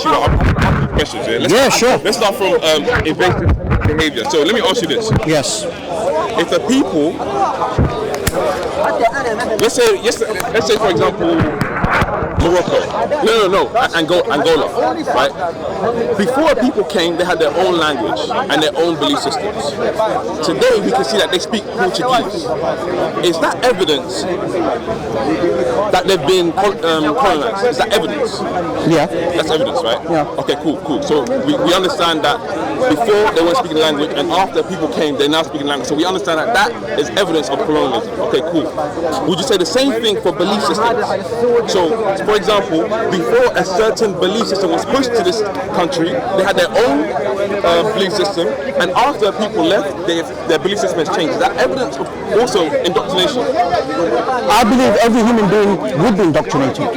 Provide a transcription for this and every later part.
Questions, yeah? Sure. Let's start from evasive behavior. So let me ask you this. Yes. If the people, let's say for example, Morocco. No, Angola, right? Before people came, they had their own language and their own belief systems. Today, we can see that they speak Portuguese. Is that evidence that they've been colonized? Is that evidence? Yeah. That's evidence, right? Yeah. Okay, cool. So we understand that before they weren't speaking language, and after people came, they're now speaking language. So we understand that that is evidence of colonialism. Okay, cool. Would you say the same thing for belief systems? So, for example, before a certain belief system was pushed to this country, they had their own belief system, and after people left, their belief system has changed. Is that evidence of also indoctrination? I believe every human being would be indoctrinated.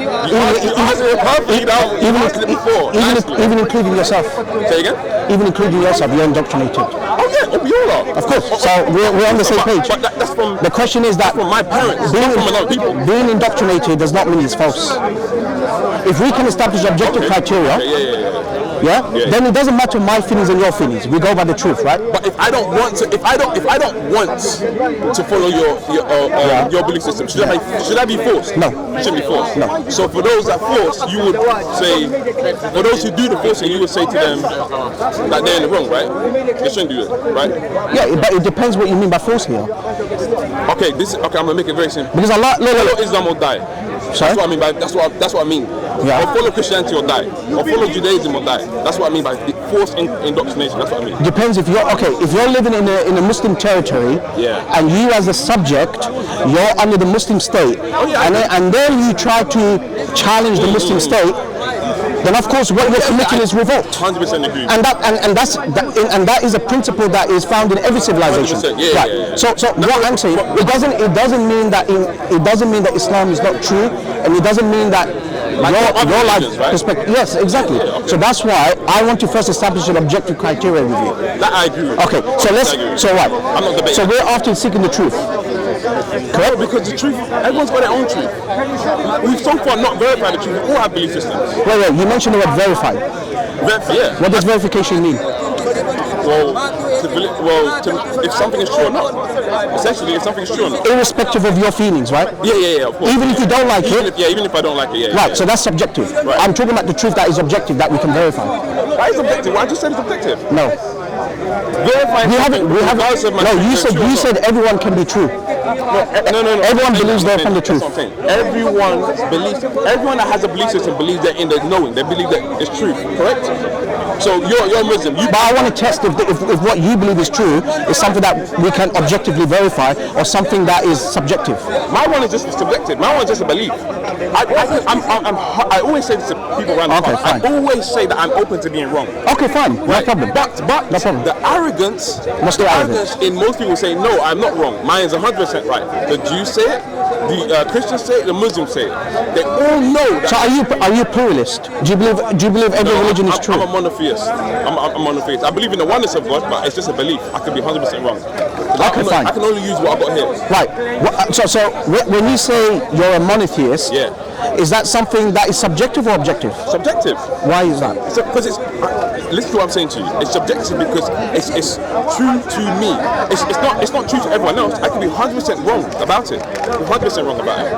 Even including yourself. Say again? Even including yourself, you're indoctrinated. Oh yeah, we all are. Of course. So we're on the same page. But that's from the question is that from my parents, not from a lot of people. Being indoctrinated does not mean it's false. If we can establish objective criteria, then it doesn't matter my feelings and your feelings. We go by the truth, right? But if I don't want to follow your belief system, should I be forced? No. It shouldn't be forced. No. So for those that force, you would say, for those who do the forcing, you would say to them that they're in the wrong, right? They shouldn't do it, right? Yeah, but it depends what you mean by force here. Okay, I'm gonna make it very simple. Because follow Islam or die. Sorry? That's what I mean by that's what I mean. Yeah. Or follow Christianity or die. Or follow Judaism or die. That's what I mean by forced indoctrination. That's what I mean. Depends if you're living in a Muslim territory, and you as a subject, you're under the Muslim state, and then you try to challenge the Muslim state. Then of course what you're committing is revolt. 100% agree. And that is a principle that is found in every civilization. Right. So what I'm saying, it doesn't mean that Islam is not true, and it doesn't mean that your life perspective. Yes, exactly. So that's why I want to first establish an objective criteria with you. That I agree with. Okay. So what? I'm not debating. So we're often seeking the truth. Correct? Because the truth, everyone's got their own truth. We've so far not verified the truth. We all have belief systems. Wait, you mentioned the word verified. Yeah. What does verification mean? If something is true or not. Essentially, if something is true or not. Irrespective of your feelings, right? Yeah, of course. Even if you don't like it? Even if I don't like it, Right, so that's subjective. Right. I'm talking about the truth that is objective, that we can verify. Why is objective? Why I just said it's objective? No. We haven't. No, you said everyone can be true. No. Everyone believes they're from the truth. Everyone that has a belief system believes they're in the knowing. They believe that it's true. Correct? So you're Muslim. But I want to test if what you believe is true is something that we can objectively verify, or something that is subjective. My one is just subjective. My one is just a belief. I always say this to people around the park. I always say that I'm open to being wrong. Okay, fine. No problem. But no problem. The arrogance. What's the arrogance? In most people say, no, I'm not wrong. Mine is 100% right. The Jews say it. The Christians say it. The Muslims say it. They all know that. So are you pluralist? Do you believe every religion is true? I'm a monotheist. I'm a monotheist. I believe in the oneness of God, but it's just a belief. I could be 100% wrong. Okay, fine. I can only use what I've got here. Right. So when you say you're a monotheist, is that something that is subjective or objective? Subjective. Why is that? Because listen to what I'm saying to you. It's subjective because it's true to me. It's not true to everyone else. I can be 100% wrong about it. 100% wrong about it.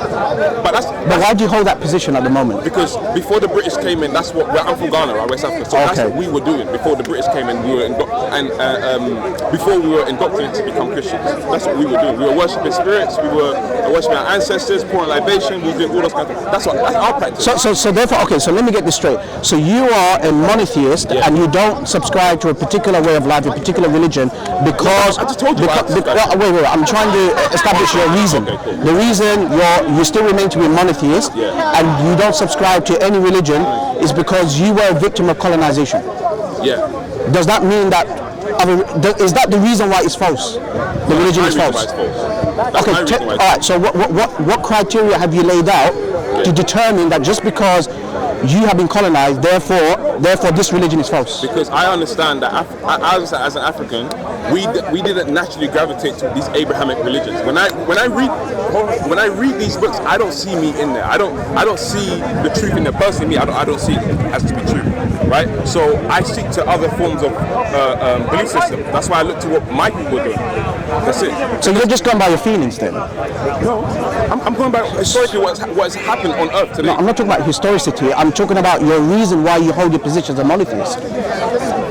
But why do you hold that position at the moment? Because before the British came in, I'm from Ghana, right, West Africa. So that's what we were doing before the British came in. Before we were indoctrinated to become Christians. That's what we were doing. We were worshiping spirits. We were worshiping our ancestors, pouring libation. We were doing all those kinds of things. That's our practice. So therefore, okay. So let me get this straight. So you are a monotheist, and you don't subscribe to a particular way of life, a particular religion, because I just told you. Wait. I'm trying to establish your reason. Okay, cool. The reason you still remain to be a monotheist, and you don't subscribe to any religion, is because you were a victim of colonization. Yeah. Does that mean that? Is that the reason why it's false? The religion is false. Okay. All right. So what criteria have you laid out to determine that just because you have been colonized, therefore this religion is false? Because I understand that as an African, we didn't naturally gravitate to these Abrahamic religions. When I read these books, I don't see me in there. I don't see the truth in there. Personally, me, I don't see it as to be true. right? So I stick to other forms of belief system. That's why I look to what my people do. That's it. So you're just going by your feelings then? No, I'm going by historically what's happened on Earth today. No, I'm not talking about historicity. I'm talking about your reason why you hold your position as a monotheist.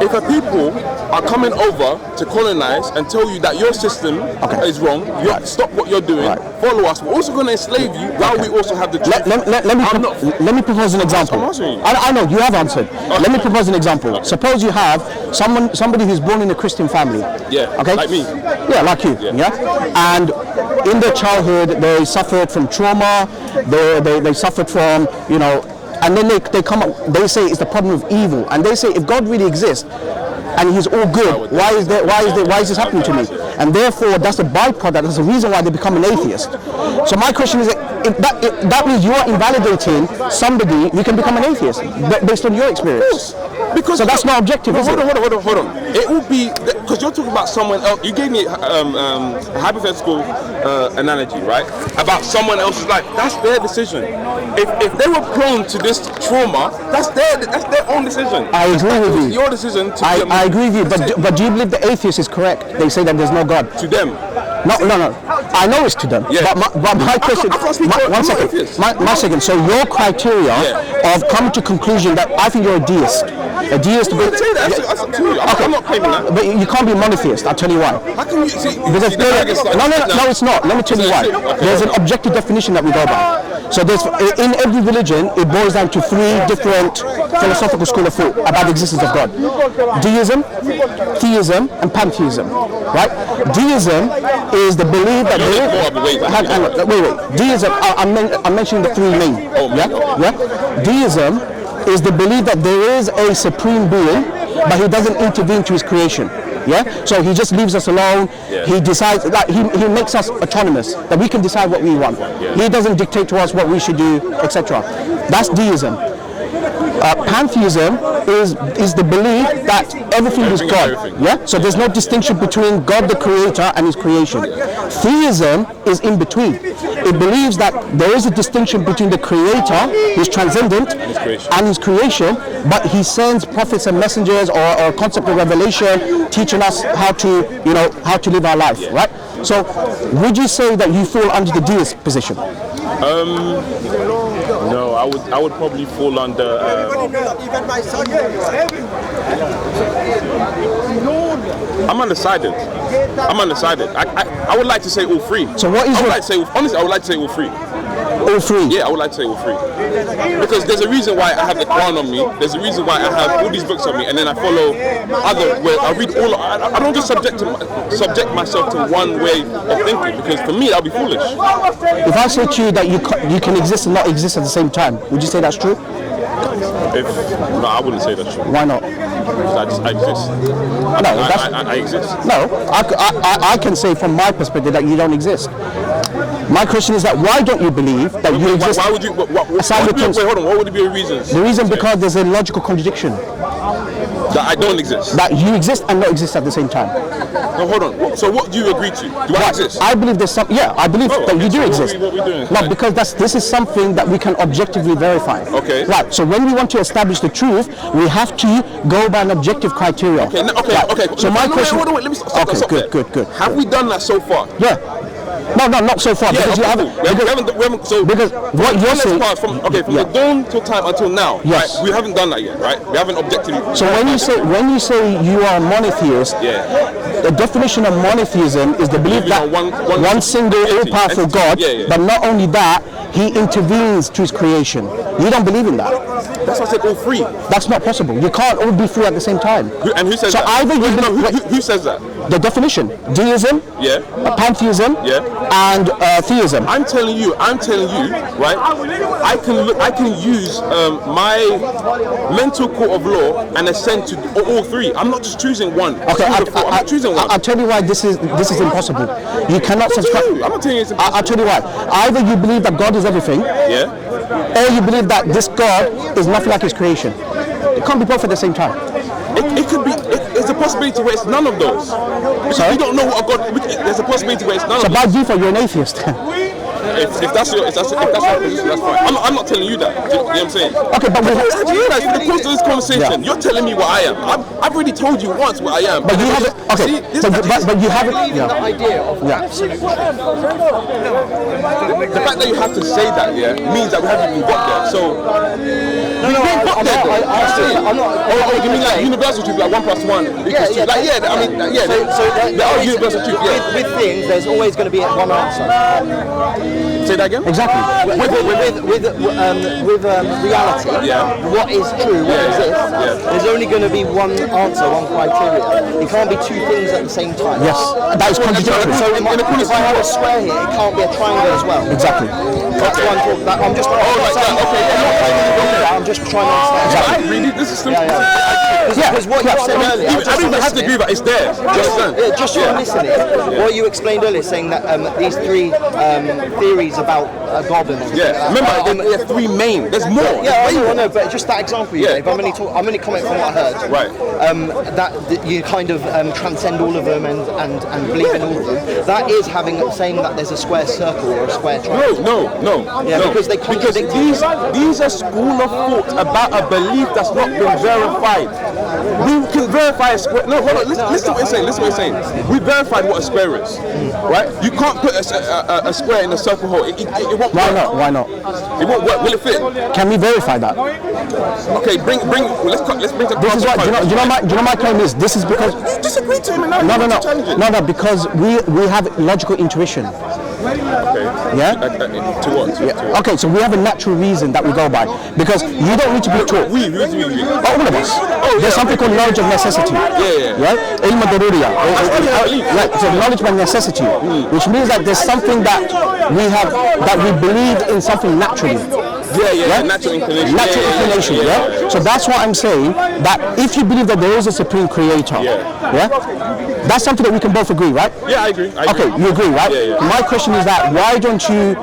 If a people are coming over to colonize and tell you that your system is wrong, you have to stop what you're doing, follow us, we're also going to enslave you while we also have the truth. Let me propose an example. I know, you have answered. Let me propose an example. Suppose you have somebody who's born in a Christian family. Yeah, okay? like me. Yeah, like you. Yeah. And in their childhood, they suffered from trauma, they suffered from, you know, and then they come up, they say it's the problem of evil, and they say if God really exists and He's all good, why is this happening to me? And therefore, that's a byproduct. That's the reason why they become an atheist. So my question is, that means you are invalidating somebody who can become an atheist based on your experience. Because so that's not objective, is it? Hold on. It will be because you're talking about someone else. You gave me a hypothetical analogy, right? About someone else's life. That's their decision. If they were prone to this trauma, that's their own decision. I agree with you. It's your decision to. I agree with you. But do you believe the atheist is correct? They say that there's no God. To them. No. I know it's to them. Yeah. But my question. One second. So your criteria of coming to conclusion that I think you're a deist. A deist. That's up to you. I'm not claiming that. But you can't be monotheist. I'll tell you why. How can you see? No, it's not. Let me tell you why. There's an objective definition that we go by. So there's in every religion, it boils down to 3 different philosophical schools of thought about the existence of God: deism, theism, and pantheism. Right? Deism is the belief that wait. Deism. I'm mentioning the 3 main. Yeah. Deism is the belief that there is a supreme being, but he doesn't intervene to his creation. Yeah, so he just leaves us alone. Yeah. He decides, like he makes us autonomous, that we can decide what we want. Yeah. He doesn't dictate to us what we should do, etc. That's deism. Pantheism is the belief that everything is God. Yeah, so there's no distinction between God the creator and his creation. Theism is in between. It believes that there is a distinction between the creator, who's transcendent, and his creation, but he sends prophets and messengers or a concept of revelation teaching us how to live our life, right? So would you say that you fall under the deist position? No, I would probably fall under. I'm undecided. I would like to say all 3. So what is? Honestly, I would like to say all 3. All 3? Yeah, I would like to say all 3. Because there's a reason why I have the Quran on me. There's a reason why I have all these books on me, and then I follow where I read all. I don't just subject myself to one way of thinking, because for me that'd be foolish. If I say to you that you can exist and not exist at the same time, would you say that's true? No, I wouldn't say that's true. Why not? Because I exist. I exist. No, I can say from my perspective that you don't exist. My question is that why don't you believe that you exist? Why would you? Wait, hold on. What would be the reasons? The reason because there's a logical contradiction. That I don't exist. That you exist and not exist at the same time. No, hold on. So what do you agree to? Do I exist? I believe there's some. Yeah, I believe that you do exist. What we doing? No, because this is something that we can objectively verify. Okay. Right. So when we want to establish the truth, we have to go by an objective criteria. Okay. Okay. So my question. Wait, let me stop. Good. Have we done that so far? Yeah. No, not so far. Because you haven't. Because what you're saying. From the dawn till time until now. Yes. Right? We haven't done that yet, right? We haven't objectively. So when you say you are a monotheist, the definition of monotheism is the belief that one single all-powerful God, but not only that, he intervenes to his creation. You don't believe in that. That's why I said all 3. That's not possible. You can't all be 3 at the same time. And who says that? Either you believe, who says that? The definition: deism, pantheism, and theism. I'm telling you, right? I can use my mental court of law and ascend to all 3. I'm not just choosing one. Okay, I'm not choosing one. I'll tell you why this is impossible. You cannot subscribe. I'm not telling you it's impossible. I'll tell you why. Either you believe that God is everything, or you believe that this God is nothing like his creation. It can't be both at the same time. It could be. There's a possibility where it's none of those. Because we don't know what a God. There's a possibility where it's none of those. So by default, you're an atheist. If that's your position, that's fine. I'm not telling you that. Do you know what I'm saying? Okay, but for the course of this conversation, you're telling me what I am. I've already told you once what I am. But you haven't. Okay, but you haven't. The idea of absolute truth. The fact that you have to say that, means that we haven't even got there. So we ain't got there. I'm not. Oh, you mean like universal truth, like 1 + 1 equals 2? Like there are universal truth. With things, there's always going to be one answer. Say that again. Exactly. With reality, what is true, what exists, there's only going to be one answer, one criteria. It can't be two things at the same time. Yes, that is contradictory. So if I have a square here, it can't be a triangle as well. Exactly. That's what I'm talking about. I'm just trying to understand. Exactly. This is simple. Because what you said earlier, I don't even have to agree, but it's there. Just from listening, what you explained earlier, saying that these three theories about God and everything. Remember, there are three main. There's more. I know, but just that example you gave. I'm only commenting from what I heard. Right. That you kind of transcend all of them and believe in all of them. That is saying that there's a square circle or a square triangle. No. Because they contradict. These are school of thought about a belief that's not been verified. We can verify a square. No, hold on. Listen to what he's saying. We verified what a square is, right? You can't put a square in a circle hole. It won't work. Why not? It won't work. Will it fit? Can we verify that? Okay, let's bring the. This is what do you know my claim is. This is because you disagree to him now. No, because we have logical intuition. Okay. Yeah. To what? Yeah. Okay, so we have a natural reason that we go by because you don't need to be taught. We. All of us. There's something called knowledge of necessity. Right? Ilm daruriya. Right. So knowledge by necessity, which means that there's something that we have that we believe in something naturally. Natural inclination. Natural inclination. Yeah. So that's what I'm saying. That if you believe that there is a supreme creator, that's something that we can both agree, right? Yeah, I agree. Okay, you agree, right? Yeah. My question is that why don't you?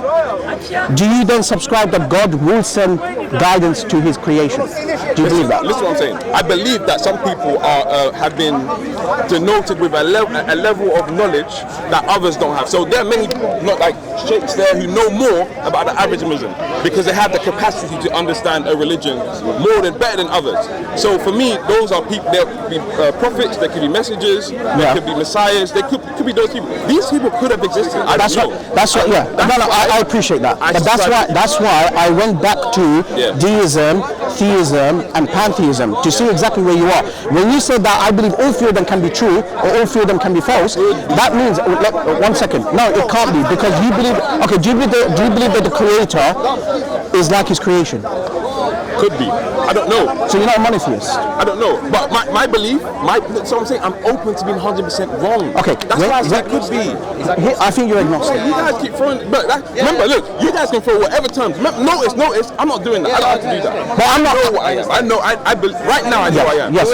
Do you then subscribe that God will send guidance to His creation? Do you believe that? Listen to what I'm saying. I believe that some people have been denoted with a level of knowledge that others don't have. So there are many, not like sheikhs there, who know more about the average Muslim because they have the capacity to understand a religion better than others. So for me, those are people. There could be prophets, there could be messengers, there could be messiahs, there could be those people. These people could have existed. I appreciate that. But that's why I went back to deism, theism, and pantheism to see exactly where you are. When you said that I believe all three of them can be true or all three of them can be false, that means 1 second. No, it can't be because you believe. Okay, do you believe that the Creator is like His creation? Could be. I don't know. So you're not a monotheist? I don't know. But my belief, so I'm saying I'm open to being 100% wrong. Okay. That's why I said it could be. I think you're agnostic. You guys keep throwing, remember, look, you guys can throw whatever terms. Notice, I'm not doing that. I don't have to do that. But I'm not. I know what I am. I know, right now I know I am. Yes.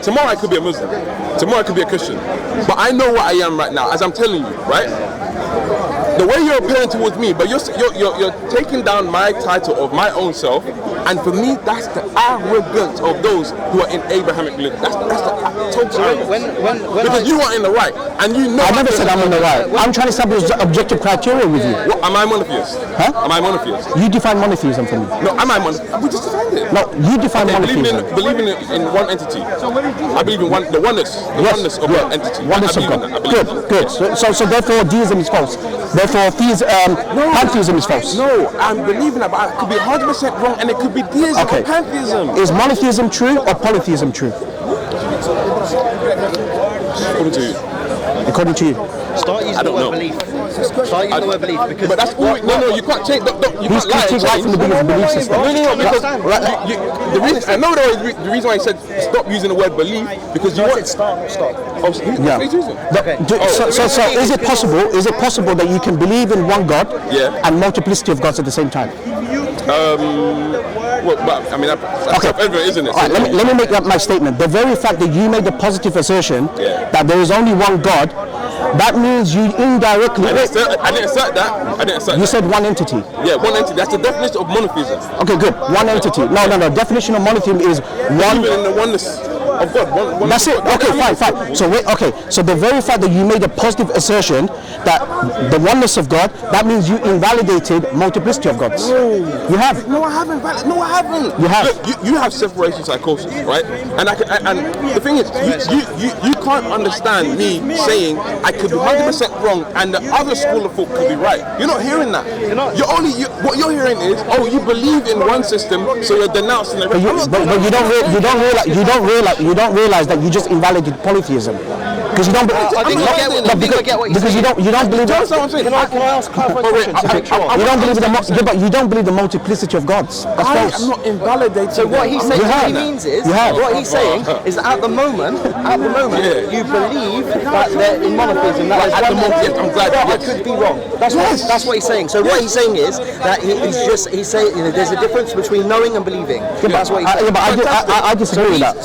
Tomorrow I could be a Muslim. Tomorrow I could be a Christian. But I know what I am right now, as I'm telling you, right? The way you're appealing towards me, but you're taking down my title of my own self, and for me, that's the arrogance of those who are in Abrahamic religion. That's the total arrogance. Because you are in the right, and you know. I never said I'm in the right. I'm trying to establish objective criteria with you. What, am I monotheist? Huh? Am I monotheist? You define monotheism for me. No, am I monotheist? We just defined it. No, you define monotheism. Believing in one entity. I believe in the oneness of one entity. Oneness of God. Good. So therefore, deism is false. Therefore, pantheism is false. No, I'm believing that, but I could be 100% wrong, and it could be deism or pantheism. Is monotheism true or polytheism true? According to you. Start using the word belief. Start using the word belief because. But that's all. No, you can't change. You He's critiquing right from the beginning of the belief system. No, because I know the reason why I said stop using the word belief because you want stop. Oh, he's using. So is it possible that you can believe in one God and multiplicity of gods at the same time? Well, I mean, that's self-evident, isn't it? All right, let me make my statement. The very fact that you made the positive assertion that there is only one God, that means you indirectly. I didn't assert that. You said one entity. Yeah, one entity. That's the definition of monotheism. Okay, good. One entity. No. Definition of monotheism is one. Even in the oneness. of God. That's it. Okay, fine. So so the very fact that you made a positive assertion that the oneness of God, that means you invalidated multiplicity of gods. No. You have. No, I haven't. No, I haven't. You have. Look, you have separation psychosis, right? And the thing is, you can't understand me saying I could be 100% wrong and the other school of thought could be right. You're not hearing that. What you're hearing is, oh, you believe in one system, so you're denouncing everything. But you don't realize that you just invalidated polytheism. Because you don't because you don't believe. That's what I'm saying. Can I ask a clarifying question? You don't believe the multiplicity of gods. That's I'm not invalidating. So what he's saying, what he means is, what he's saying is that at the moment, you believe that they're in monotheism. That at the moment, I'm glad. I could be wrong. That's what he's saying. So what he's saying is that he's saying there's a difference between knowing and believing. That's what he's saying. I disagree with that.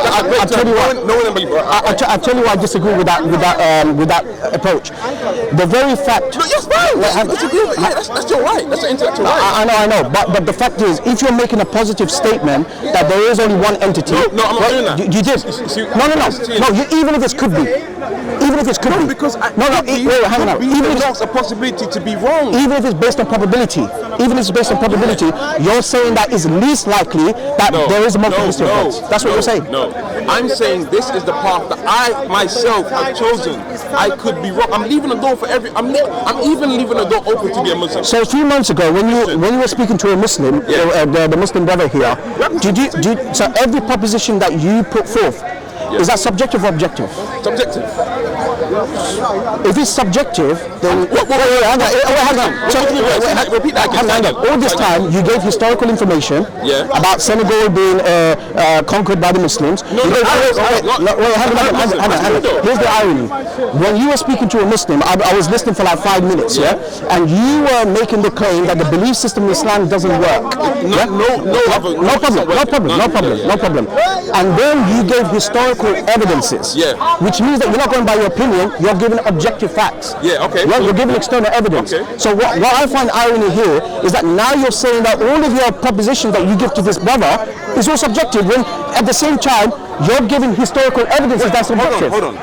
I'll tell you why I disagree with that approach. The very fact. No, yes, fine. That's your right. That's an intellectual right. I know. But the fact is, if you're making a positive statement that there is only one entity. No, I'm not doing that. You did. No. Even if it could be. Because hang on. Even if it's a possibility to be wrong. Even if it's based on probability. You're saying that it's least likely that there is a multiplicity of gods. That's what you're saying. No. I'm saying this is the path that I myself have chosen. I could be wrong. I'm leaving the door for I'm even leaving the door open to be a Muslim. So a few months ago, when you were speaking to a Muslim, the Muslim brother here, so every proposition that you put forth, is that subjective or objective? Subjective. If it's subjective, then hang on. Repeat that again. Hang on. All this time, you gave historical information about Senegal being conquered by the Muslims. Hang on. Here's the irony. When you were speaking to a Muslim, I was listening for like 5 minutes, and you were making the claim that the belief system in Islam doesn't work. No problem. And then you gave historical evidences, which means that you're not going by your opinion, you're giving objective facts. You're giving external evidence. So what I find irony here is that now you're saying that all of your propositions that you give to this brother is all subjective, when at the same time you're giving historical evidences that's objective. Hold on.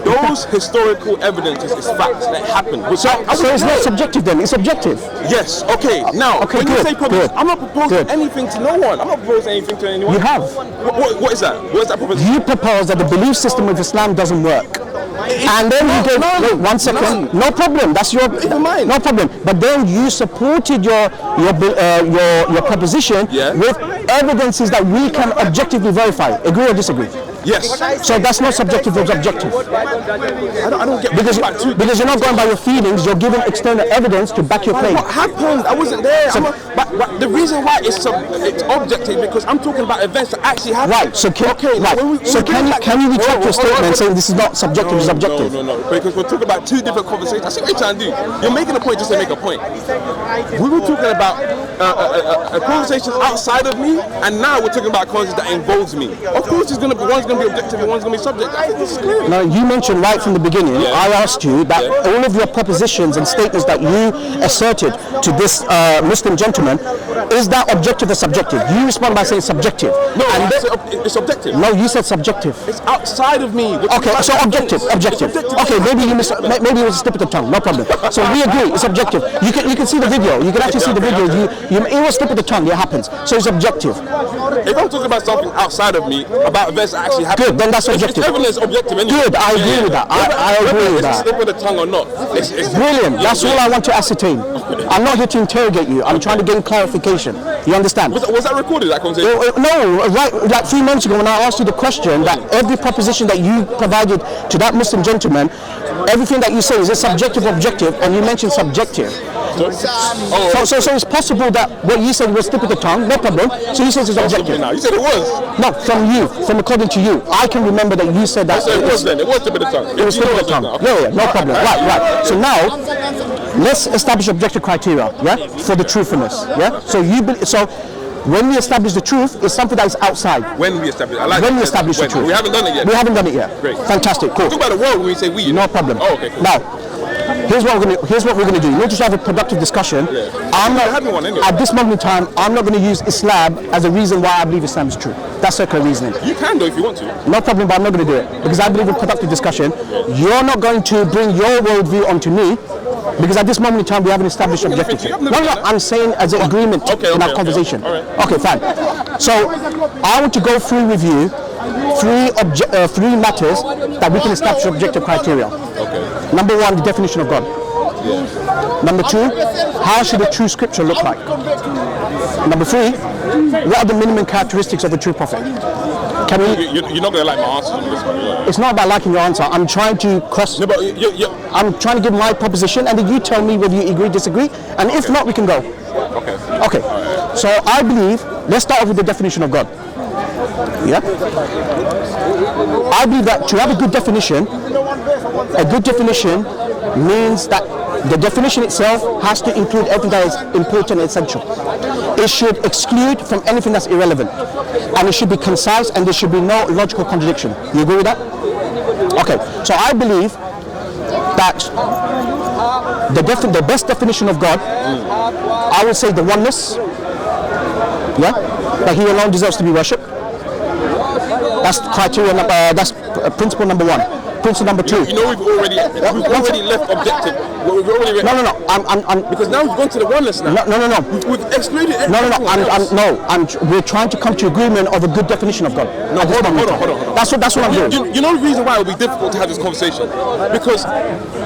Those historical evidences is facts that happened. So it's not subjective then, it's objective. Yes, okay. Now, when you say proposition, I'm not proposing anything to no one. I'm not proposing anything to anyone. You have. What is that? What is that proposition? You propose that the belief system of Islam doesn't work. And then you gave, wait 1 second, no problem, that's your, no problem. But then you supported your proposition with evidences that we can objectively verify. Agree or disagree? Yes. So that's not subjective, it's objective. I don't get because you're not going by your feelings, you're giving external evidence to back your claim. What happened? I wasn't there. But the reason why it's objective because I'm talking about events that actually happened. Right. So can you retract your statement saying this is not subjective, it's objective? No. Because we're talking about two different conversations. I see what you're trying to do. You're making a point just to make a point. We were talking about conversations outside of me, and now we're talking about conversations that involves me. Of course, one's going to be objective and one's going to be subjective. I think this is clear. Now, you mentioned right from the beginning, I asked you that all of your propositions and statements that you asserted to this Muslim gentleman, is that objective or subjective? You respond by saying subjective. No, it's objective. No, you said subjective. It's outside of me. Okay, so objective. Okay, maybe it was a slip of the tongue, no problem. So we agree, it's objective. You can see the video. You can actually see the video. It was slip of the tongue, it happens. So it's objective. If I'm talking about something outside of me, about events that actually happen, good, then that's objective. It's evidence objective anyway. Good, I agree with that. I agree with that. Slip of the tongue or not. It's brilliant. That's all I want to ascertain. I'm not here to interrogate you. I'm trying to gain clarification. You understand? Was that recorded, that conversation? No, right, like 3 months ago when I asked you the question that every proposition that you provided to that Muslim gentleman, everything that you say, is it subjective or objective? And you mentioned subjective. So it's possible that what you said was slip of the tongue, no problem. So you said it's objective. You said it was. No, from according to you. I can remember that you said that. So it was then. It was slip of the tongue. It was slip of the tongue. Yeah, no problem. Right. So now, let's establish objective criteria, for the truthfulness, So when we establish the truth, it's something that is outside. When we establish the truth. We haven't done it yet. We haven't done it yet. Great. Fantastic. Cool. Talk about the world when we say we. No problem. Oh, okay. Cool. Now, Here's what we're gonna do. You want to have a productive discussion. I'm not having one anyway. At this moment in time. I'm not going to use Islam as a reason why I believe Islam is true. That's circular reasoning. You can though if you want to. No problem, but I'm not going to do it because I believe in productive discussion. You're not going to bring your worldview onto me because at this moment in time we haven't established objective. No, I'm saying as an agreement in our conversation. Okay, fine. So I want to go through with you three matters that we can establish objective criteria. Okay. Number one, the definition of God. Number two, how should a true scripture look like? Number three, what are the minimum characteristics of a true prophet? Can we? You're not going to like my answers on this one. It's not about liking your answer. I'm trying to cross. No, but I'm trying to give my proposition, and then you tell me whether you agree, disagree, and if not, we can go. Okay. Okay. So I believe. Let's start off with the definition of God. Yeah. I believe that to have a good definition means that the definition itself has to include everything that is important and essential. It should exclude from anything that's irrelevant. And it should be concise and there should be no logical contradiction. You agree with that? Okay, so I believe that the best definition of God, I would say the oneness, that He alone deserves to be worshipped. That's criteria. That's principle number one. Principle number two. You know we've already left objective. We've already No. I'm because now we've gone to the oneness now. No. We've excluded everything. No. We're trying to come to agreement of a good definition of God. No, hold on. That's what I'm doing. You know the reason why it will be difficult to have this conversation? Because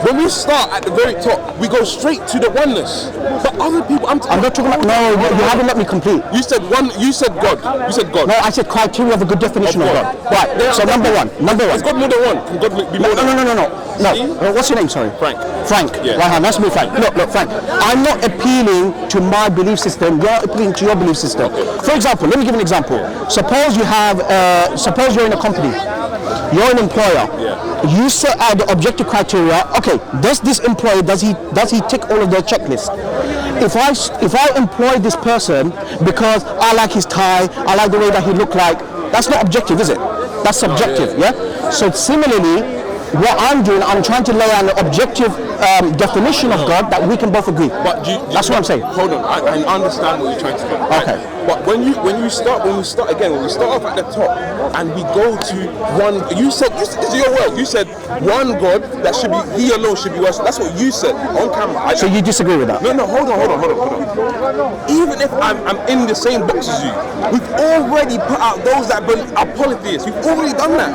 when we start at the very top, we go straight to the oneness. But other people, I'm not talking about. No, you haven't let me complete. You said one. You said God. You said God. No, I said criteria of a good definition of God. Right. So number one. Is God more than one? Can God be more than one? No. What's your name? Sorry. Frank. Yeah. Right, nice to meet Frank. Look, Frank. I'm not appealing to my belief system. You're appealing to your belief system. For example, let me give an example. Suppose you're in a company. You're an employer. Yeah. You set out the objective criteria. Okay, does this employee does he tick all of the checklist? If I employ this person because I like his tie, I like the way that he look like, that's not objective, is it? That's subjective. Yeah. So similarly, what I'm doing, I'm trying to lay out an objective definition of God that we can both agree. But that's what I'm saying. Hold on, I understand what you're trying to do. Okay. But when we start off at the top and we go to one, you said this is your word. You said one God that should be He alone should be worshipped. That's what you said on camera. So you disagree with that? No, hold on. Even if I'm in the same box as you, we've already put out those that are polytheists. We've already done that.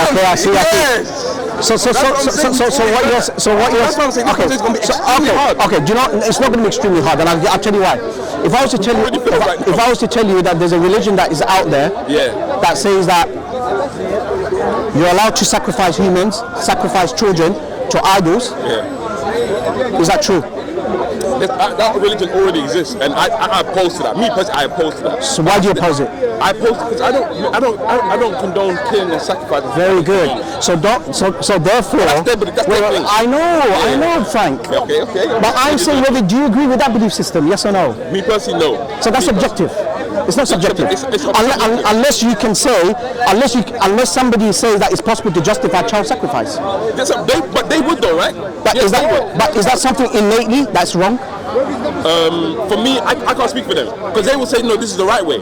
Okay, I see. Yes. So what you're saying? Okay. Do you know it's not going to be extremely hard, and I'll tell you why. If I was to tell you that there's a religion that is out there that says that you're allowed to sacrifice humans, sacrifice children to idols, is that true? That religion already exists, and I oppose to that. Me personally, I oppose to that. So why do you oppose it? I oppose it because I don't condone killing and sacrificing. Very good. So therefore, I know, Frank. Okay. But I'm saying, whether do you agree with that belief system? Yes or no? Me personally, no. So that's objective. It's not subjective. It's unless you can say, unless somebody says that it's possible to justify child sacrifice. But they would though, right? But is that something innately that's wrong? For me, I can't speak for them because they will say no, this is the right way.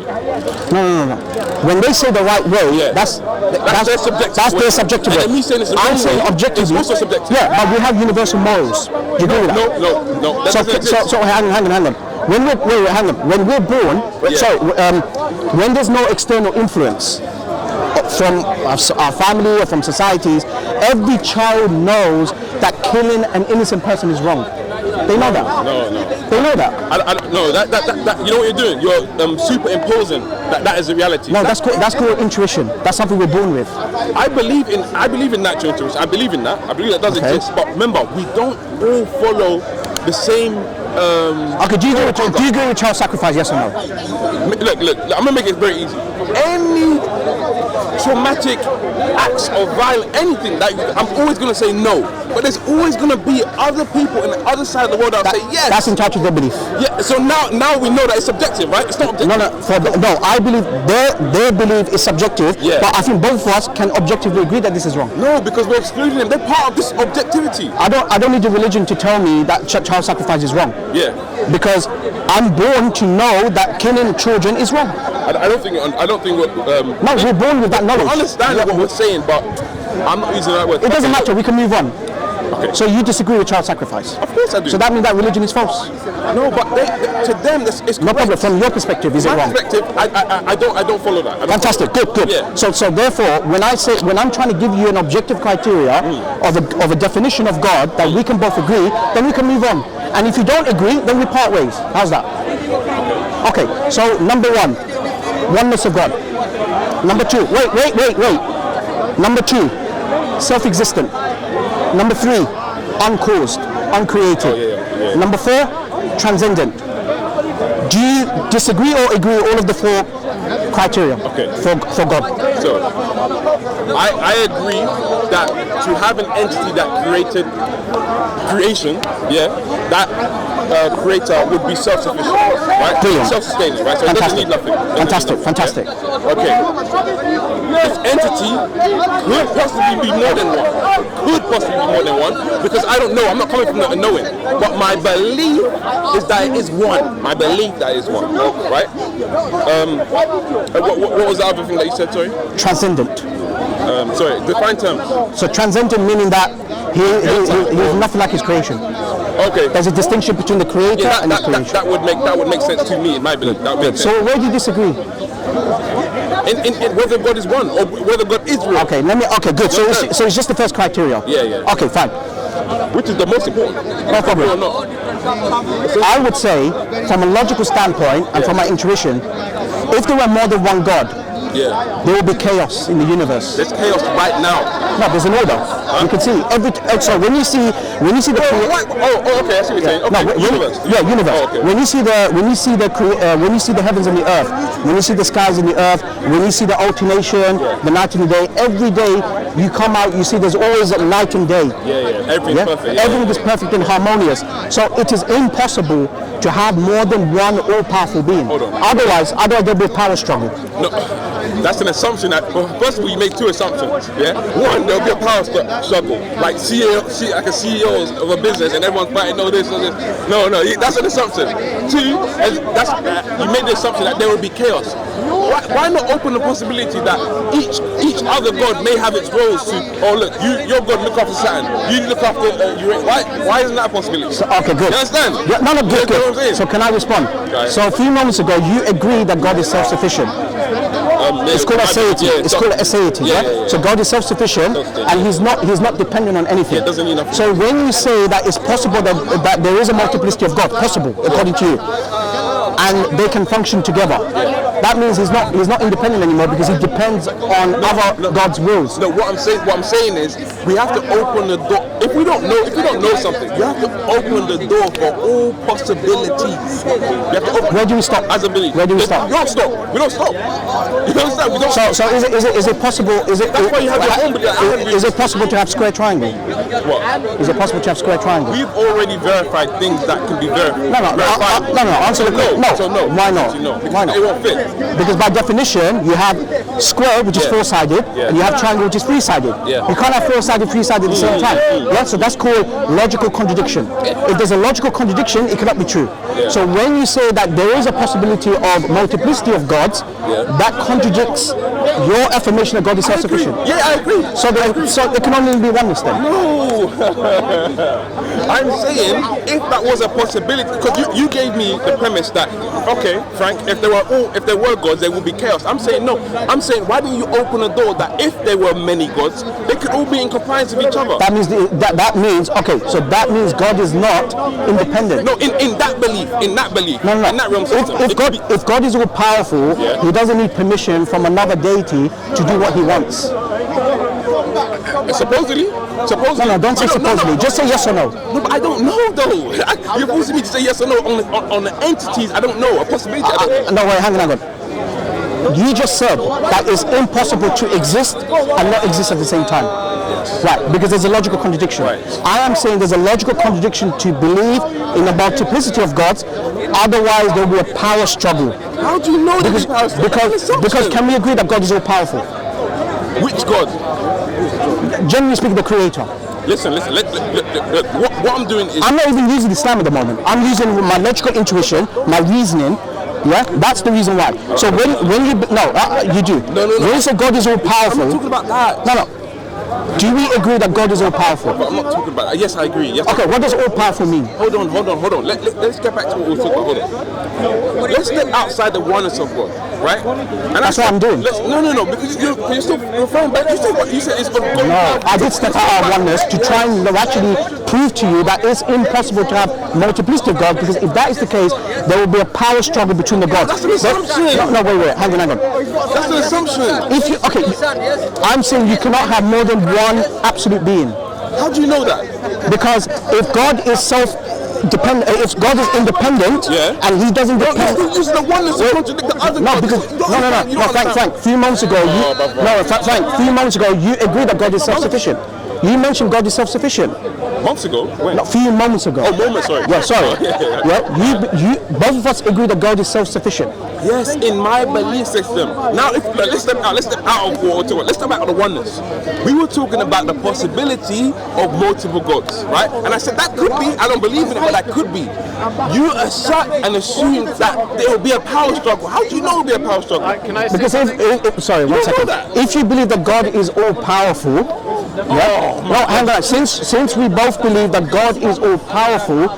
No. When they say the right way, that's their subjective. That's their subjective way. Me saying it's the I'm wrong saying way, objectively. it's also subjective. Yeah, but we have universal morals. Do you agree with that? No. So hang on. When we're born, when there's no external influence from our family or from societies, every child knows that killing an innocent person is wrong. They know that. No. They know that. No, that you know what you're doing? You're superimposing that is the reality. No, that's called intuition. That's something we're born with. I believe in natural intuition. I believe in that. I believe that does exist. But remember, we don't all follow the same Okay, do you agree with child sacrifice? Yes or no? Look, I'm gonna make it very easy. Any traumatic acts of violence, anything that I'm always gonna say no. But there's always gonna be other people in the other side of the world that say yes. That's entitled to their belief. Yeah. So now we know that it's subjective, right? It's not objective. No. I believe their belief is subjective. Yeah. But I think both of us can objectively agree that this is wrong. No, because we're excluding them. They're part of this objectivity. I don't need the religion to tell me that child sacrifice is wrong. Yeah. Because I'm born to know that killing children is wrong. I don't think what. No, we're born with that knowledge. I understand what we're saying, but I'm not using that word. It doesn't matter. We can move on. Okay. So you disagree with child sacrifice? Of course I do. So that means that religion is false? No, but to them, it's no problem. From your perspective, is it wrong? Perspective, I don't follow that. Fantastic. Good. Yeah. So therefore, when I'm trying to give you an objective criteria of a definition of God that we can both agree, then we can move on. And if you don't agree, then we part ways. How's that? Okay. So number one, oneness of God. Number two, wait. Number two, self-existent. Number three, uncaused, uncreated. Yeah. Number four, transcendent. Do you disagree or agree with all of the four criteria for God? So, I agree that to have an entity that created creation, that creator would be self-sufficient, right? Brilliant. Self-sustaining, right? So it doesn't need nothing. Fantastic. Yeah? Okay. This entity could possibly be more than one. Because I don't know. I'm not coming from not knowing. But my belief is that it is one. Right? What was the other thing that you said, sorry? Transcendent. Sorry, define terms. So transcendent meaning that he's nothing like his creation. Okay. There's a distinction between the creator and his creation. That would make sense to me in my belief. That would make sense. So where do you disagree? In whether God is one or whether God is real. Okay, good. So it's just the first criteria. Yeah. Okay, fine. Which is the most important? No problem. Or not? I would say, from a logical standpoint and from my intuition, if there were more than one God, there will be chaos in the universe. There's chaos right now. No, there's an order. You can see so when you see the okay, I see what you're saying. Okay, universe. Universe. Oh, okay. When you see the heavens and the earth, when you see the skies and the earth, when you see the alternation, the night and the day, every day you come out, you see there's always a night and day. Everything's perfect. Everything is perfect and harmonious. So it is impossible to have more than one all-powerful being. Hold on. Otherwise there'll be a power struggle. No, that's an assumption. First of all, you make two assumptions. Yeah. One, there'll be a power struggle, like CEOs of a business, and everyone's fighting. No, this. No, that's an assumption. Two, you made the assumption that there will be chaos. Why not open the possibility that each other god may have its roles to? Oh look, your god look after Saturn. You look after Why isn't that a possibility? So, okay, good. You understand? Yeah, no, good. So can I respond? Right. So a few moments ago, you agreed that God is self-sufficient. It's called atheity. So God is self-sufficient, and He's not dependent on anything. Doesn't need nothing. So when you say that it's possible that there is a multiplicity of God, possible according to you, and they can function together, that means he's not independent anymore because he depends on other God's wills. No, what I'm saying is we have to open the door. If we don't know something, you have to open the door for all possibilities. Where do we stop? As a believer. Where do we stop? We don't stop. You understand? We don't. So is it possible? That's why you have your own belief. Is it possible to have square triangle? What? Is it possible to have square triangle? We've already verified things that can be verified. No. Answer the question. No. So no. Why not? Why not? It won't fit. Because by definition, you have square, which is four-sided, and you have triangle, which is three-sided. You can't have four-sided, three-sided at the same time. Yeah? So that's called logical contradiction. If there's a logical contradiction, it cannot be true. So when you say that there is a possibility of multiplicity of gods, that contradicts your affirmation that God is self-sufficient. I agree. So there can only be oneness then. No. I'm saying if that was a possibility, because you gave me the premise that, okay, Frank, if there were gods, there would be chaos. I'm saying no. I'm saying why don't you open a door that if there were many gods, they could all be in compliance with each other. That means so that means God is not independent. No, in that belief. In that realm system. If God is all powerful, He doesn't need permission from another deity to do what He wants. Supposedly? No, don't say supposedly. Just say yes or no. No, but I don't know though. You're forcing me to say yes or no on the entities. I don't know. A possibility. No, wait, hang on. You just said that it's impossible to exist and not exist at the same time. Right, because there's a logical contradiction. Right. I am saying there's a logical contradiction to believe in a multiplicity of gods, otherwise there will be a power struggle. How do you know there's a power struggle? Because can we agree that God is all powerful? Which God? Generally speaking, the creator. Listen. What I'm doing is... I'm not even using Islam at the moment. I'm using my logical intuition, my reasoning. Yeah, that's the reason why. So when you you do. No. When you say God is all powerful, I'm not talking about that. No. Do we agree that God is all powerful? But I'm not talking about that. Yes, I agree. Yes. Okay, what does all powerful mean? Hold on. Let's get back to what we were talking about. Hold on. Let's step outside the oneness of God, right? And that's what I'm doing. No, because you're still referring back. You said what you said is God. No, I did step out of oneness to try and actually prove to you that it's impossible to have multiplicity of God, because if that is the case, there will be a power struggle between the gods. That's an assumption. No, wait, hang on. That's an assumption. I'm saying you cannot have more than one absolute being. How do you know that? Because if God is self-dependent, if God is independent, and He doesn't depend. You're using the oneness to contradict the other. No, because Frank. Few moments ago, few moments ago, you agreed that God is self-sufficient. You mentioned God is self-sufficient. Months ago? When? No, a few moments ago. Oh, moments, sorry. Yeah, sorry. You both of us agree that God is self-sufficient. Yes, in my belief system. Now, let's step out of water. Let's step out of the oneness. We were talking about the possibility of multiple gods, right? And I said that could be. I don't believe in it, but that could be. You assert and assume that there will be a power struggle. How do you know there will be a power struggle? Because sorry, one second. If you believe that God is all powerful, hang on. Since we both believe that God is all powerful,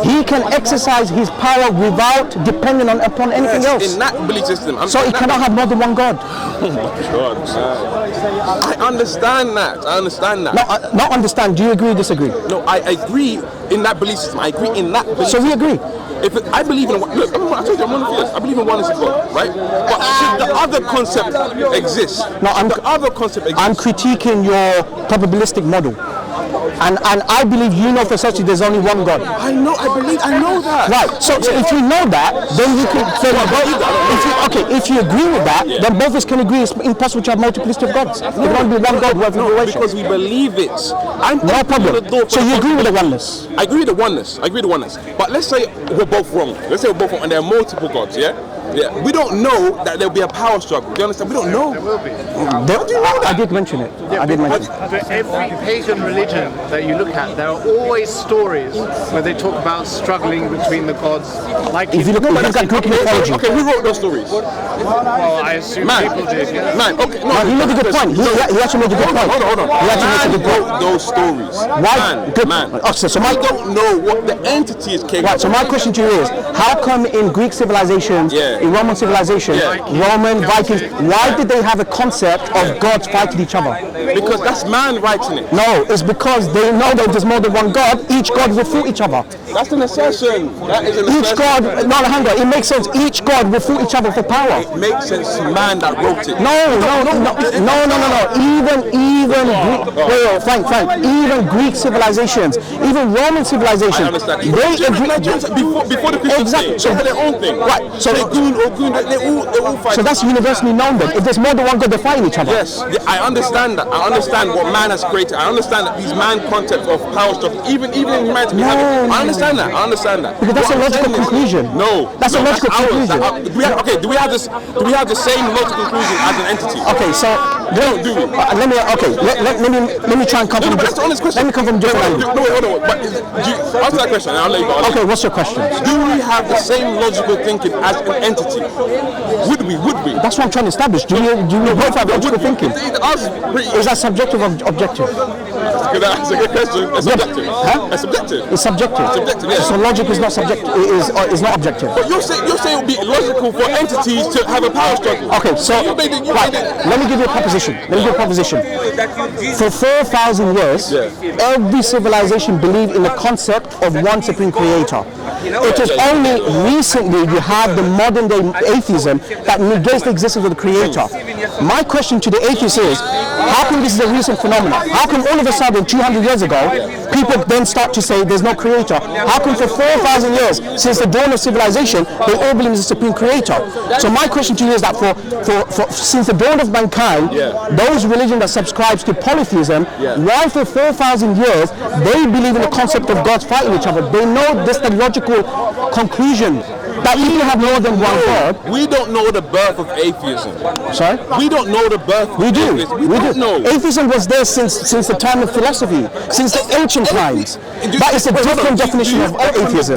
He can exercise His power without depending upon anything else. In that belief system. So He cannot have more than one God. Oh my God. I understand that. No, not understand. Do you agree or disagree? No, I agree in that belief system. I agree in that belief system. So we agree. I believe in... Look, I told you I'm monotheist. I believe in oneness of God, right? But should the other concept exist? No, I'm critiquing your probabilistic model. And I believe you know for certain there's only one God. I know that. Right. So if you know that, then you can say if you agree with that, then both of us can agree it's impossible to have multiplicity of gods. There can only be one God working in relation. Because we believe it. No problem. So you agree with the oneness? I agree with the oneness. But let's say we're both wrong. And there are multiple gods, yeah? We don't know that there'll be a power struggle. Do you understand? We don't know. There will be. How do you know that? I did mention it. But every pagan religion that you look at, there are always stories where they talk about struggling between the gods. Like if you look at Greek mythology. Okay, who wrote those stories? Well, I assume people did. Okay, no. He made a good point. He actually made a good point. Hold on. He actually made a good point. Wrote those stories. Why? Man. So I don't know what the entity is capable. Right. So my question to you is: how come in Greek civilizations, in Roman civilization, Roman Vikings, why did they have a concept of gods fighting each other? Because that's man writing it. No, it's because they know that there's more than one God. Each God will fool each other. That's an assertion. That is an each God, hang on. It makes sense. Each God will fool each other for power. It makes sense to man that wrote it. No. Even Greek civilizations, even Roman civilizations, I understand. Before the Christians, they had their own thing. Right. So they all fight. So that's universally known then. If there's more than one God, they're fighting each other. Yes, I understand that. I understand what man has created. I understand that these man concepts of power structure, even in humanity, I understand that. Because that's a logical conclusion. That's a logical conclusion. Do we have the same logical conclusion as an entity? Okay, so do we? Let me try and come from. That's the honest question. Let me come from different angle. No, hold on. But answer that question, and I'll let you go. Okay, what's your question? Do we have the same logical thinking as an entity? Would we? That's what I'm trying to establish. Do we both have logical thinking? Is that subjective or objective? That's a good question. It's subjective. Huh? It's subjective. It's subjective. Subjective, yeah. So logic is not subjective. Is not objective. But you're saying it would be logical for entities to have a power struggle. Okay, so let me give you a proposition. For 4,000 years, every civilization believed in the concept of one supreme creator. It is only recently you have the modern day atheism that negates the existence of the creator. My question to the atheist is, how come this is a recent phenomenon? How come all of a sudden 200 years ago people then start to say there's no creator? How come for 4,000 years since the dawn of civilization they all believe there's a supreme creator? So my question to you is that for since the dawn of mankind, those religions that subscribes to polytheism, why for 4,000 years they believe in the concept of gods fighting each other? They know this the logical conclusion that if you have more than one God. We don't know the birth of atheism. Sorry? We don't know the birth of atheism. We don't know. Atheism was there since the time of philosophy, since the ancient times. That is a different definition of atheism.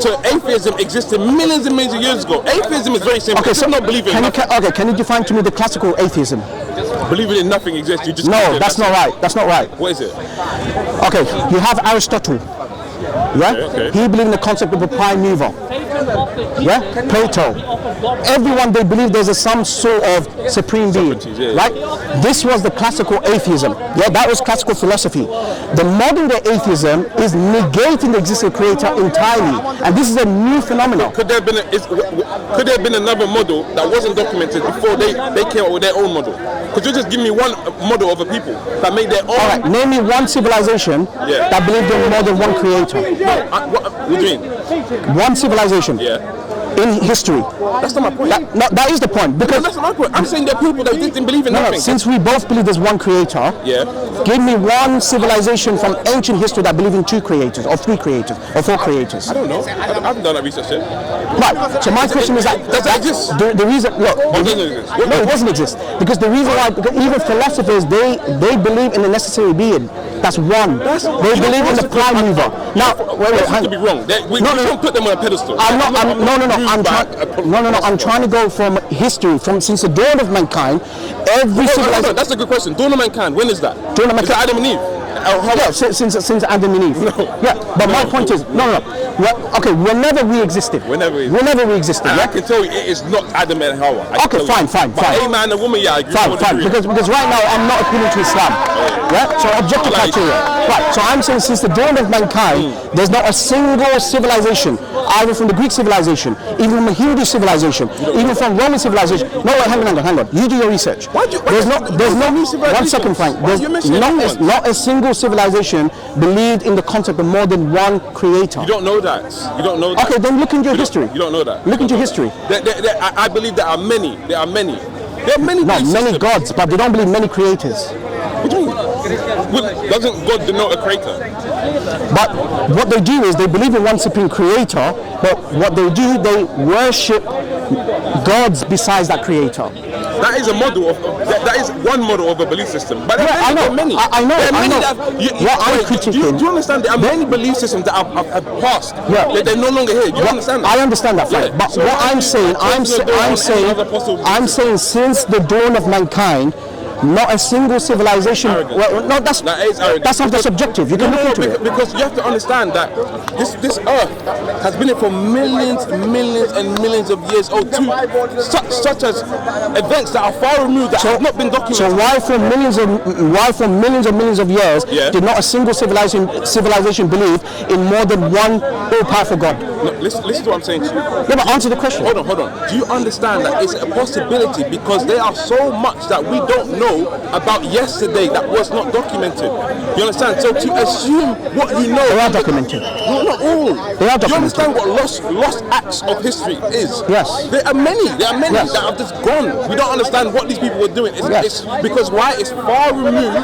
So atheism existed millions and millions of years ago. Atheism is very simple. Okay, so not believing. Can you define to me the classical atheism? Believing in nothing exists. You just no, that's not right. That's not right. What is it? Okay, you have Aristotle. Yeah, okay. He believed in the concept of a prime mover. Yeah, Plato. Everyone they believe there's some sort of supreme being, right? This was the classical atheism. Yeah, that was classical philosophy. The modern day atheism is negating the existing creator entirely, and this is a new phenomenon. Could there have been another model that wasn't documented before they came up with their own model? Could you just give me one model of a people that made their own? All right, name me one civilization that believed in more than one creator. What do you mean? One civilization. In history. That's not my point. That is the point. Because that's not my point. I'm saying there are people that didn't believe in nothing. Since we both believe there's one creator, give me one civilization from ancient history that believe in two creators, or three creators, or four creators. I don't know. I haven't done that research yet. Right. So my question is that does that exist? The reason, look, it doesn't exist. No, it doesn't exist. Because the reason why, because even philosophers, they believe in the necessary being. That's one. They believe in the prime mover. Now, wait, to be wrong. We don't put them on a pedestal. I'm trying to go from history, since the dawn of mankind, every civilization. That's a good question. Dawn of mankind, when is that? Dawn of mankind. Is that Adam and Eve? Yeah, since Adam and Eve. Yeah, but my point is, okay, whenever we existed. Whenever we existed. And I can tell you it is not Adam and Hawa. Okay, fine. But a man and a woman, I agree. Fine. Because right now I'm not appealing to Islam. Yeah, so objective criteria. Right, so I'm saying since the dawn of mankind, there's not a single civilization, either from the Greek civilization, even from the Hindu civilization, even from Roman civilization. No, wait, hang on. You do your research. There's no. 1 second, Frank. There's not a single civilization believed in the concept of more than one creator. You don't know that. Okay, then look into your history. You don't know that. Look into history. I believe there are many. There are many. Many gods, but they don't believe many creators. What do you mean? Doesn't God denote a creator? But what they do is they believe in one supreme creator, but what they do, they worship gods besides that creator. That is a model of. That is one model of a belief system. But there are many. I know. Do you understand? There are many belief systems that have passed. Yeah. They're no longer here. Do you understand that? I understand that, Frank. But what I'm saying, since the dawn of mankind, not a single civilization. Well, no, that's something subjective. You can look into it. Because you have to understand that this earth has been here for millions and millions of years old too. Such as events that are far removed that have not been documented. So why for millions of years did not a single civilization believe in more than one all-powerful God? No, listen to what I'm saying to you. Yeah, but answer the question. Hold on. Do you understand that it's a possibility because there are so much that we don't know about yesterday that was not documented? You understand? So to assume what you know, they are documented. No, not all. They are documented. Do you understand what lost acts of history is? Yes. There are many that have just gone. We don't understand what these people were doing. It's because why? It's far removed,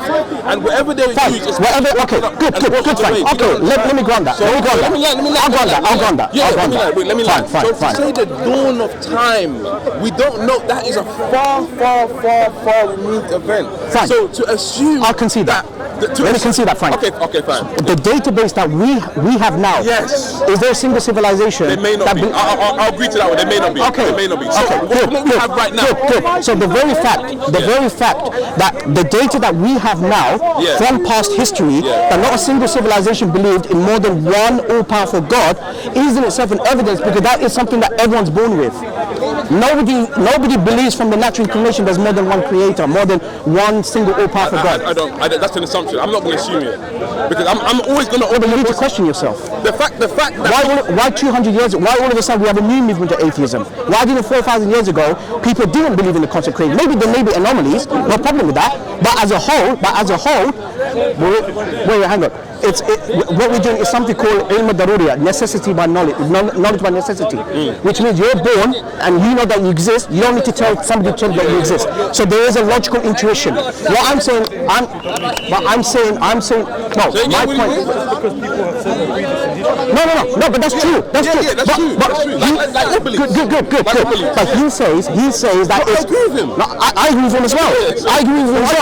and whatever they use is okay. Good, fine. Okay, let me grant that. I'll grant that. Yeah, let me learn. So to say the dawn of time, we don't know. That is a far removed event. Fine. So to assume, I'll concede that. Let me concede that, Frank. Okay, fine. The database that we have now. Yes. Is there a single civilization? They may not be. I'll agree to that one. They may not be. Okay. They may not be. So good. What we have right now. Good. So the very fact that the data that we have now from past history that not a single civilization believed in more than one all-powerful God is in itself an evidence, because that is something that everyone's born with. Nobody believes from the natural inclination there's more than one creator, more than one single all-powerful God. I don't. That's an assumption. I'm not going to assume it because I'm always going to. But you need to question yourself. The fact that why 200 years? Why all of a sudden we have a new movement of atheism? Why didn't 4,000 years ago people didn't believe in the concept of creation? Maybe there may be anomalies, no problem with that. But as a whole, wait, hang on. What we're doing is something called ilm daruriya, necessity by knowledge, knowledge by necessity, which means you're born and you know that you exist. You don't need to tell somebody to tell you that you exist. So there is a logical intuition. What I'm saying, no. My point. No. But that's true. That's true. Yeah, that's true. Good. But he says that it's. I agree with him. No, I agree with him as well. I agree with him as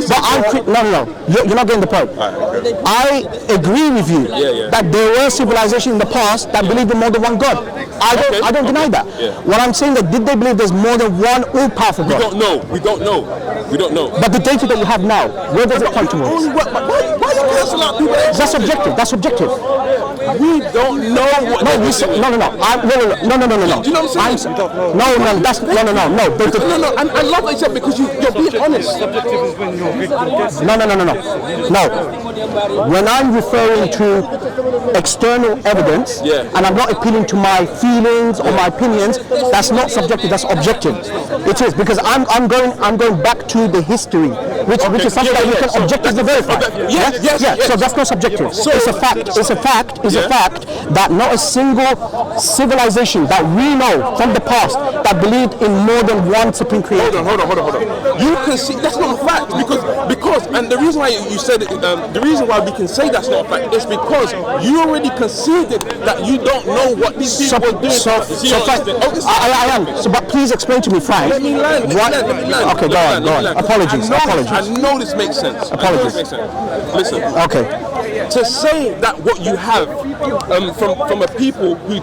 well. No. You're not getting the point. I agree with you that there were civilizations in the past that believed in more than one God. I don't deny that. Yeah. What I'm saying that did they believe there's more than one all-powerful God? We don't know. But the data that you have now, where does it come towards? Why you cancel out people? That's subjective. We don't know what. No. Do you know what I'm saying? No. And I love what you said because you're being honest. No. When I'm referring to external evidence, and I'm not appealing to my feelings or my opinions, that's not subjective. That's objective. It is because I'm going back to the history, which is something that you can objectively verify. Yes. So that's not subjective. So it's a fact that not a single civilization that we know from the past that believed in more than one supreme creator. Hold on. You can see that's not a fact because and the reason why you said it, the reason why we can say that's not a fact is because you already conceded that you don't know what these people are doing. I am. So, but please explain to me, Frank. Let me land. Okay, go on. Apologies. I know this makes sense. Apologies. Listen. Okay. To say that what you have from a people who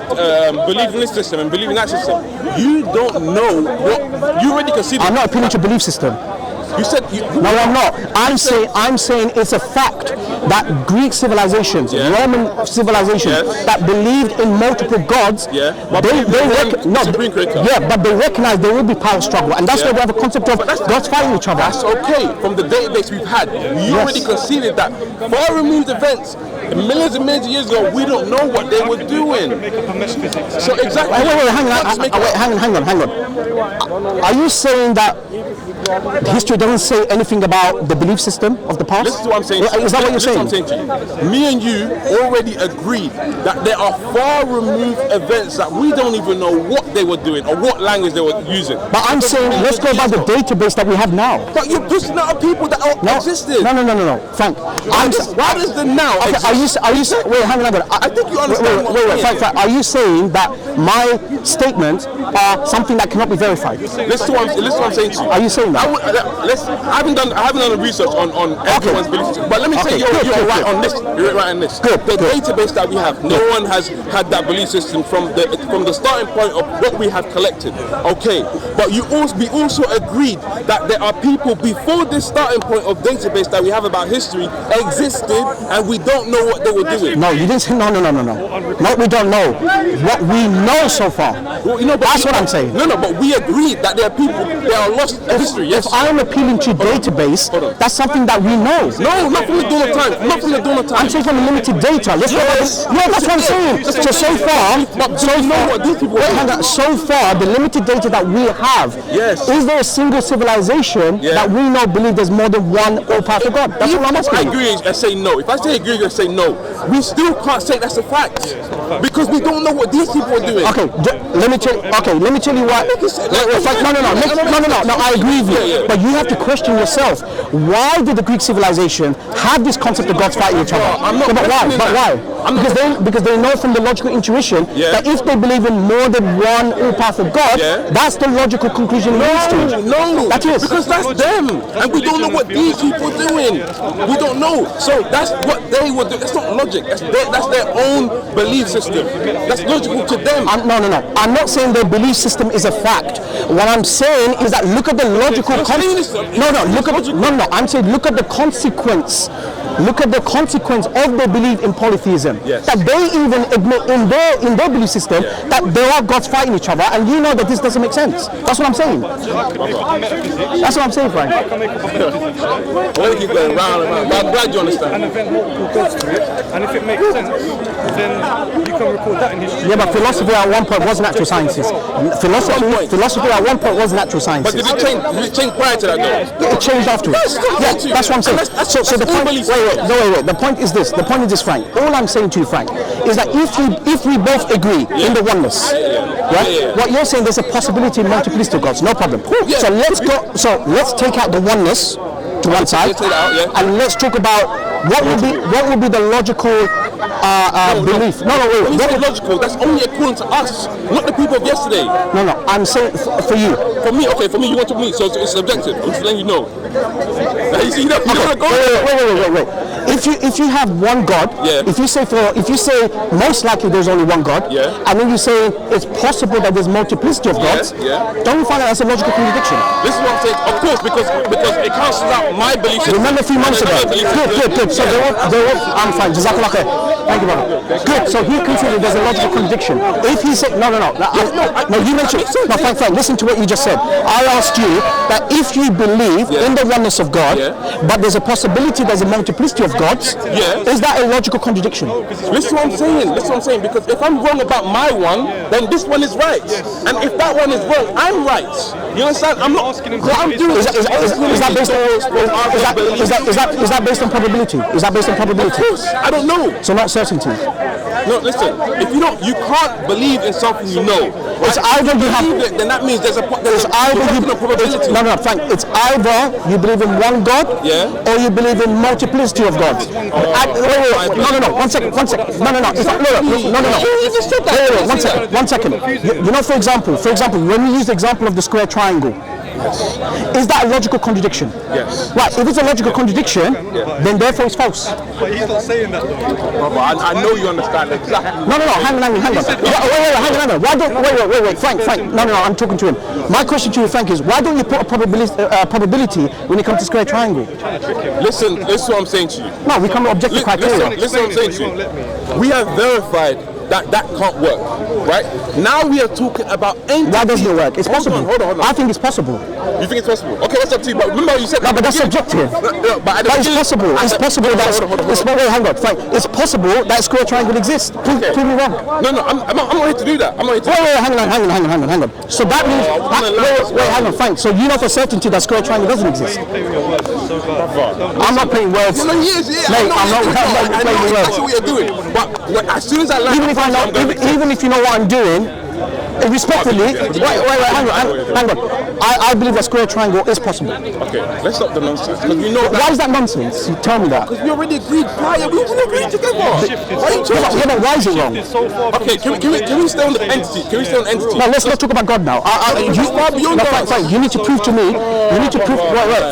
believe in this system and believe in that system, you don't know what you already conceded. I'm not appealing to belief system. You said no, I'm not. I'm saying it's a fact that Greek civilizations, Roman civilizations that believed in multiple gods, but they recognize there will be power struggle, and that's why we have a concept of gods fighting each other. That's okay. From the database we've had, you already conceded that far removed events. Millions and millions of years ago, we don't know what they were doing. So exactly. Hang on. Are you saying that history doesn't say anything about the belief system of the past? Listen to what I'm saying. Is that what you're saying? Listen to what I'm saying to you. Me and you already agreed that there are far removed events that we don't even know what they were doing or what language they were using. But I'm saying let's go by the database that we have now. But you're pushing out people that existed. No. Frank, why does the now exist? Are you saying? Wait, hang on. I think you understand. Wait, Frank. Are you saying that my statements are something that cannot be verified? Listen to what I'm saying to you. Are you saying that? I haven't done the research on everyone's belief system, but let me say you're right on this. You're right on this. Good. The database that we have, no one has had that belief system from the starting point of what we have collected. Okay, but we also agreed that there are people before this starting point of database that we have about history existed, and we don't know what they were doing. No, you didn't say no. No, we don't know. What we know so far. Well, that's what I'm saying. No, but we agreed that there are people that are lost in history. Yes. If I'm appealing to database, that's something that we know. No, not from the dawn of time. Not from the dawn of time. I'm saying from the limited data. Let's go. Yeah, that's what I'm saying. So far, the limited data that we have. Yes. Is there a single civilization that we know believe there's more than one all-powerful God? That's what I'm asking. I agree and say no. If I say agree and say no, we still can't say that's a fact because we don't know what these people are doing. Okay, let me tell you why. No, I agree with you. But you have to question yourself. Why did the Greek civilization have this concept of gods fighting each other? But why? Because they know from the logical intuition that if they believe in more than one all-powerful God, that's the logical conclusion it leads to. No, that is because that's them, and we don't know what these people are doing. We don't know. So that's what they would do. That's not logic. That's their own belief system. That's logical to them. No. I'm not saying their belief system is a fact. What I'm saying is that look at the logical. I'm saying look at the consequence look at the consequence of their belief in polytheism. Yes. That they even admit in their belief system that there are gods fighting each other, and you know that this doesn't make sense. That's what I'm saying. That's what I'm saying, Frank. I want to keep going round and round, but I'm glad you understand. And invent multiple gods to it, and if it makes sense, then you can record that in history. Yeah, but philosophy at one point was natural sciences. Philosophy at one point was natural sciences. But did it change? Did it change prior to that though? It changed afterwards. Yeah, that's what I'm saying. So the point. Wait. The point is this. The point is this, Frank. All I'm saying to you, Frank, is that if we both agree in the oneness, what you're saying, there's a possibility in multiplicity of gods. No problem. So let's go. So let's take out the oneness to one side, and let's talk about what would be the logical belief. Wait. When you say logical, that's only according to us, not the people of yesterday. No. I'm saying for you. For me, okay. For me, you want to me, so it's subjective. I'm just letting you know. Now, you see, you don't want to go. Wait. If you have one God, if you say most likely there's only one God, and then you say it's possible that there's multiplicity of gods, don't you find that that's a logical contradiction? This is what I'm saying. Of course, because it cancels out my belief. Remember a few months ago. Good. So I'm fine. Jazakallah khair. Thank you, brother. Good. So he considered there's a logical contradiction. If he said no, you mentioned no. Fine. Listen to what you just said. I asked you that if you believe in the oneness of God, but there's a possibility there's a multiplicity of gods, is that a logical contradiction? Listen what I'm saying. Because if I'm wrong about my one, then this one is right. And if that one is wrong, I'm right. You understand? I'm not asking him. What I'm doing is that based on probability? Is that based on probability? Of course. I don't know. So not certainty. No, listen. If you can't believe in something you know. It's either you have it, then that means there's a probability. No, Frank. It's either you believe in one God, or you believe in multiplicity of gods. No. One second. One second. You know, for example, when we use the example of the square triangle, is that a logical contradiction? Yes. Right. If it's a logical contradiction, then therefore it's false. But he's not saying that though. Brother, I know you understand exactly. No. Hang on. Hang on. Why don't wait, Frank. No. I'm talking to him. My question to you, Frank, is why don't you put a probability when it comes to square triangle? Listen what I'm saying to you. No, we come to objective criteria. Listen what I'm saying to you. We have verified that can't work, right? Now we are talking about entities. Why doesn't it work? It's possible. Hold on. I think it's possible. You think it's possible? Okay, that's up to you. But remember you said no, but that's subjective. But it's possible. It's possible that hang on, Frank. It's possible that square triangle exists. Prove me wrong. No, I'm not here to do that. I'm not here to. Hang on. So that means. Wait, hang on, Frank. So you know for certainty that square triangle doesn't exist. I'm not playing words. No, yes, Mate, I'm not playing words. That's what you're doing. But as soon as I land, even if you know what I'm doing, respectfully, wait, hang on. I believe that square triangle is possible. Okay, let's stop the nonsense. Because you know that. Why is that nonsense? You tell me that. Because we already agreed prior. We already agreed together. Why is it wrong? Okay, can we stay on the entity? No, let's talk about God now. Frank, you need to prove to me.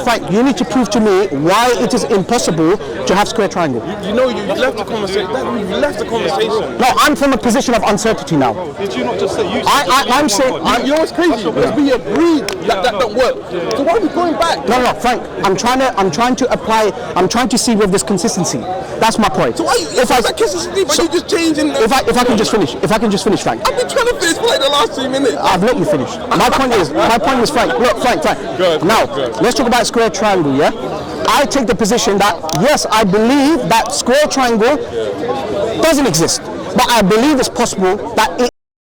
Frank, you need to prove to me why it is impossible to have square triangle. You left the conversation. You left the conversation. No, I'm from a position of uncertainty now. Did you not just say you? I'm saying. You know what's crazy? Because we agreed that don't work. So why are we going back? No, Frank. I'm trying to apply. I'm trying to see whether there's consistency. That's my point. So why you just changing? If I can just finish. Frank. I've been trying to finish for like the last 2 minutes. I've let you finish. My point is, Frank. Look, Frank. Now, let's talk about square triangle. Yeah. I take the position that yes, I believe that square triangle doesn't exist, but I believe it's possible that it